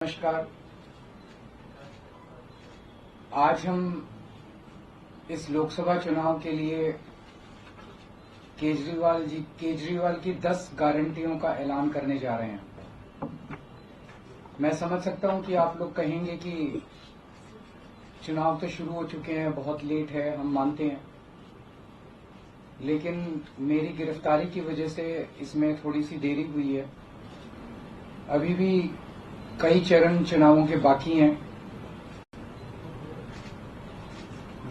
नमस्कार। आज हम इस लोकसभा चुनाव के लिए केजरीवाल की 10 गारंटियों का ऐलान करने जा रहे हैं। मैं समझ सकता हूं कि आप लोग कहेंगे कि चुनाव तो शुरू हो चुके हैं, बहुत लेट है, हम मानते हैं, लेकिन मेरी गिरफ्तारी की वजह से इसमें थोड़ी सी देरी हुई है। अभी भी कई चरण चुनावों के बाकी हैं।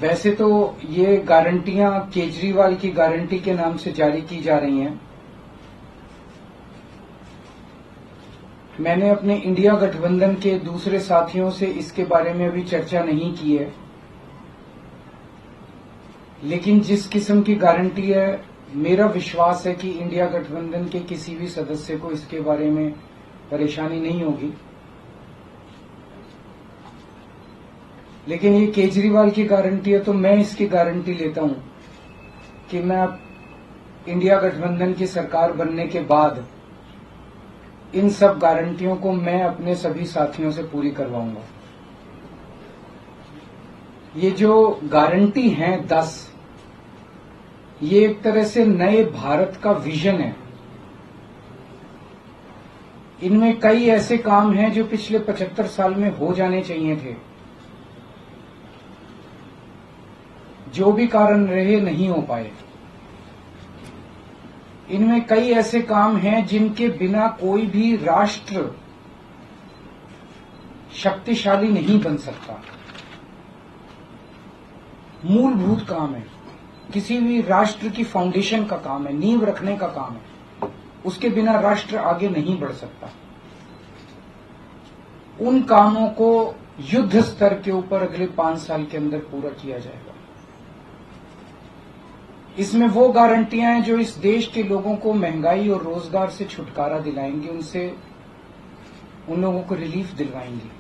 वैसे तो ये गारंटियां केजरीवाल की गारंटी के नाम से जारी की जा रही हैं। मैंने अपने इंडिया गठबंधन के दूसरे साथियों से इसके बारे में अभी चर्चा नहीं की है, लेकिन जिस किस्म की गारंटी है, मेरा विश्वास है कि इंडिया गठबंधन के किसी भी सदस्य को इसके बारे में परेशानी नहीं होगी। लेकिन ये केजरीवाल की गारंटी है, तो मैं इसकी गारंटी लेता हूं कि मैं अब इंडिया गठबंधन की सरकार बनने के बाद इन सब गारंटियों को मैं अपने सभी साथियों से पूरी करवाऊंगा। ये जो गारंटी हैं 10, ये एक तरह से नए भारत का विजन है। इनमें कई ऐसे काम हैं जो पिछले 75 साल में हो जाने चाहिए थे, जो भी कारण रहे नहीं हो पाए। इनमें कई ऐसे काम हैं जिनके बिना कोई भी राष्ट्र शक्तिशाली नहीं बन सकता। मूलभूत काम है, किसी भी राष्ट्र की फाउंडेशन का काम है, नींव रखने का काम है। उसके बिना राष्ट्र आगे नहीं बढ़ सकता। उन कामों को युद्ध स्तर के ऊपर अगले 5 साल के अंदर पूरा किया जाएगा। इसमें वो गारंटियां हैं जो इस देश के लोगों को महंगाई और रोजगार से छुटकारा दिलाएंगी, उन लोगों को रिलीफ दिलवाएंगी।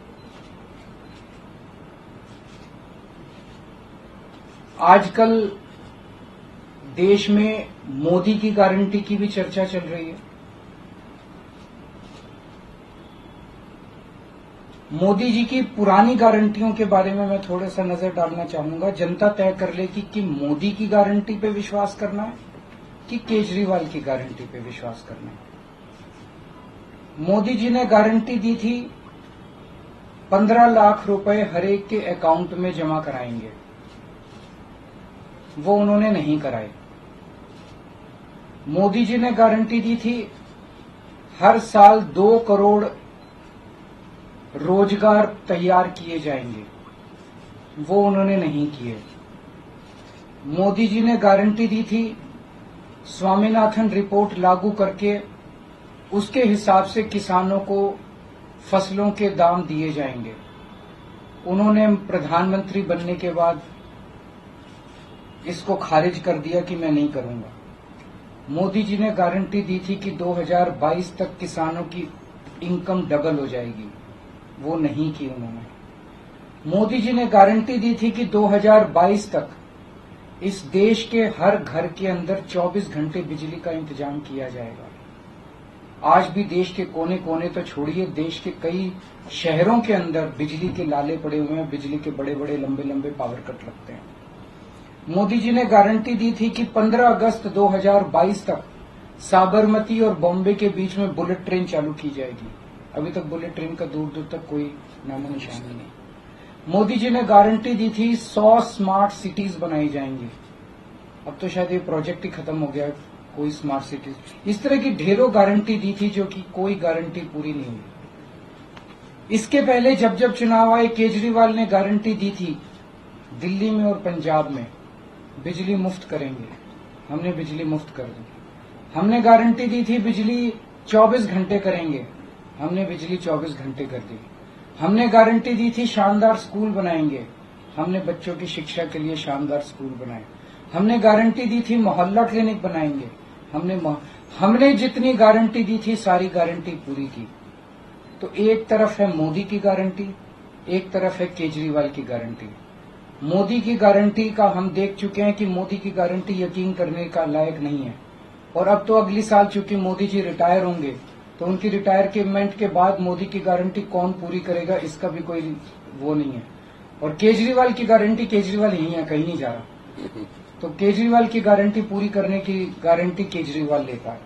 आजकल देश में मोदी की गारंटी की भी चर्चा चल रही है। मोदी जी की पुरानी गारंटियों के बारे में मैं थोड़ा सा नजर डालना चाहूंगा। जनता तय कर लेगी कि मोदी की गारंटी पे विश्वास करना है कि केजरीवाल की गारंटी पे विश्वास करना है। मोदी जी ने गारंटी दी थी 15 लाख रुपए हर एक के अकाउंट में जमा कराएंगे, वो उन्होंने नहीं कराए। मोदी जी ने गारंटी दी थी हर साल 2 करोड़ रोजगार तैयार किए जाएंगे, वो उन्होंने नहीं किए। मोदी जी ने गारंटी दी थी स्वामीनाथन रिपोर्ट लागू करके उसके हिसाब से किसानों को फसलों के दाम दिए जाएंगे, उन्होंने प्रधानमंत्री बनने के बाद इसको खारिज कर दिया कि मैं नहीं करूंगा। मोदी जी ने गारंटी दी थी कि 2022 तक किसानों की इनकम डबल हो जाएगी, वो नहीं की उन्होंने। मोदी जी ने गारंटी दी थी कि 2022 तक इस देश के हर घर के अंदर 24 घंटे बिजली का इंतजाम किया जाएगा। आज भी देश के कोने कोने तो छोड़िए, देश के कई शहरों के अंदर बिजली के लाले पड़े हुए हैं, बिजली के बड़े बड़े लंबे लंबे पावर कट लगते हैं। मोदी जी ने गारंटी दी थी कि 15 अगस्त 2022 तक साबरमती और बॉम्बे के बीच में बुलेट ट्रेन चालू की जाएगी। अभी तक बुलेट ट्रेन का दूर दूर तक कोई नामो निशान नहीं। मोदी जी ने गारंटी दी थी 100 स्मार्ट सिटीज बनाई जाएंगी। अब तो शायद ये प्रोजेक्ट ही खत्म हो गया, कोई स्मार्ट सिटीज। इस तरह की ढेरों गारंटी दी थी जो कि कोई गारंटी पूरी नहीं हुई। इसके पहले जब जब चुनाव आए, केजरीवाल ने गारंटी दी थी दिल्ली में और पंजाब में बिजली मुफ्त करेंगे, हमने बिजली मुफ्त कर दी। हमने गारंटी दी थी बिजली 24 घंटे करेंगे, हमने बिजली 24 घंटे कर दी। हमने गारंटी दी थी शानदार स्कूल बनाएंगे, हमने बच्चों की शिक्षा के लिए शानदार स्कूल बनाए। हमने गारंटी दी थी मोहल्ला क्लिनिक बनाएंगे, हमने जितनी गारंटी दी थी सारी गारंटी पूरी की। तो एक तरफ है मोदी की गारंटी, एक तरफ है केजरीवाल की गारंटी। मोदी की गारंटी का हम देख चुके हैं कि मोदी की गारंटी यकीन करने का लायक नहीं है। और अब तो अगली साल चूंकि मोदी जी रिटायर होंगे, तो उनकी रिटायरमेंट के बाद मोदी की गारंटी कौन पूरी करेगा, इसका भी कोई वो नहीं है। और केजरीवाल की गारंटी, केजरीवाल यही है, कहीं नहीं जा रहा, तो केजरीवाल की गारंटी पूरी करने की गारंटी केजरीवाल लेता है।